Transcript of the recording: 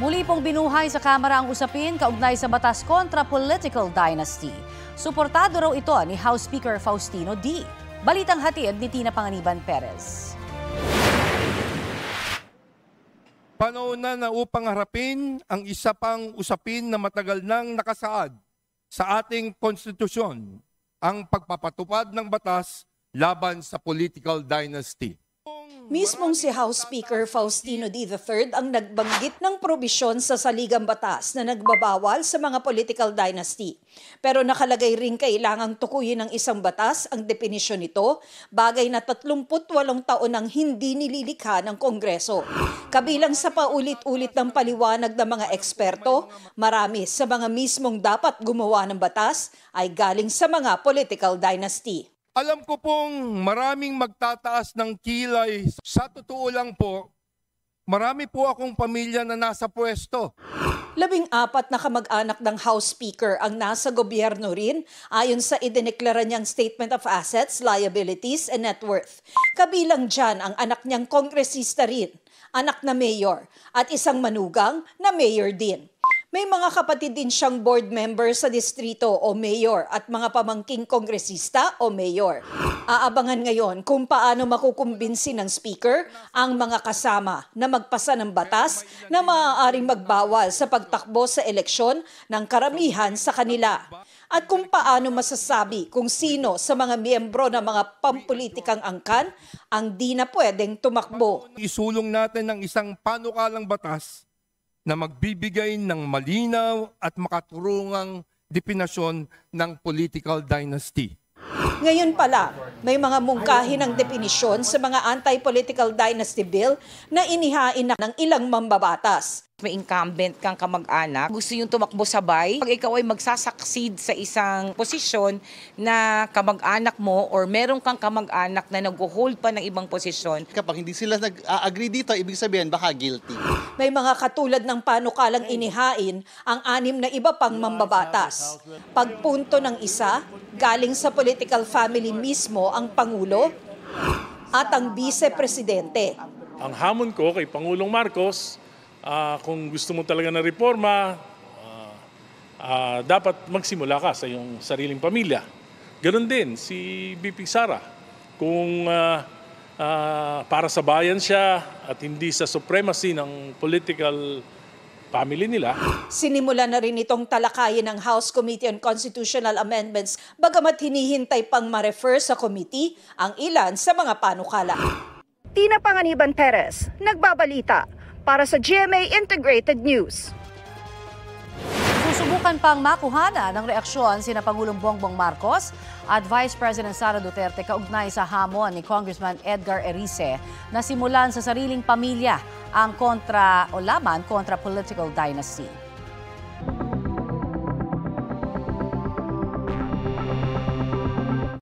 Muli pong binuhay sa Kamara ang usapin kaugnay sa batas kontra political dynasty. Suportado raw ito ni House Speaker Faustino D. Balitang hatid ni Tina Panganiban Perez. Panahon na upang harapin ang isa pang usapin na matagal nang nakasaad sa ating konstitusyon, ang pagpapatupad ng batas laban sa political dynasty. Mismong si House Speaker Faustino D. III ang nagbanggit ng probisyon sa saligang batas na nagbabawal sa mga political dynasty. Pero nakalagay rin kailangang tukuyin ng isang batas ang definisyon nito, bagay na 38 taon nang hindi nililikha ng Kongreso. Kabilang sa paulit-ulit ng paliwanag ng mga eksperto, marami sa mga mismong dapat gumawa ng batas ay galing sa mga political dynasty. Alam ko pong maraming magtataas ng kilay. Sa totoo lang po, marami po akong pamilya na nasa pwesto. 14 na kamag-anak ng House Speaker ang nasa gobyerno rin ayon sa idineklara niyang Statement of Assets, Liabilities and Net Worth. Kabilang dyan ang anak niyang kongresista rin, anak na mayor at isang manugang na mayor din. May mga kapatid din siyang board member sa distrito o mayor at mga pamangking kongresista o mayor. Aabangan ngayon kung paano makukumbinsi ng speaker ang mga kasama na magpasa ng batas na maaaring magbawal sa pagtakbo sa eleksyon ng karamihan sa kanila. At kung paano masasabi kung sino sa mga miyembro ng mga pampulitikang angkan ang di na pwedeng tumakbo. Isulong natin ng isang panukalang batas na magbibigay ng malinaw at makaturungang definasyon ng political dynasty. Ngayon pala, may mga mungkahi ng definisyon sa mga anti-political dynasty bill na inihain na ng ilang mambabatas. May incumbent kang kamag-anak, gusto yung tumakbo sabay. Pag ikaw ay magsasucceed sa isang posisyon na kamag-anak mo or meron kang kamag-anak na nag-hold pa ng ibang posisyon. Kapag hindi sila nag-agree dito, ibig sabihin baka guilty. May mga katulad ng panukalang inihain ang 6 na iba pang mambabatas. Pagpunto ng isa, galing sa political family mismo ang Pangulo at ang Vice-Presidente. Ang hamon ko kay Pangulong Marcos, kung gusto mo talaga ng reforma, dapat magsimula ka sa iyong sariling pamilya. Ganon din si BP Sara. Kung para sa bayan siya at hindi sa supremacy ng political family nila. Sinimula na rin itong talakayin ng House Committee on Constitutional Amendments bagamat hinihintay pang ma-refer sa committee ang ilan sa mga panukala. Tina Panganiban Perez, nagbabalita para sa GMA Integrated News. Susubukan pang makuhana ng reaksyon sina Pangulong Bongbong Marcos at Vice President Sara Duterte kaugnay sa hamon ni Congressman Edgar Erice na simulan sa sariling pamilya ang laban kontra political dynasty.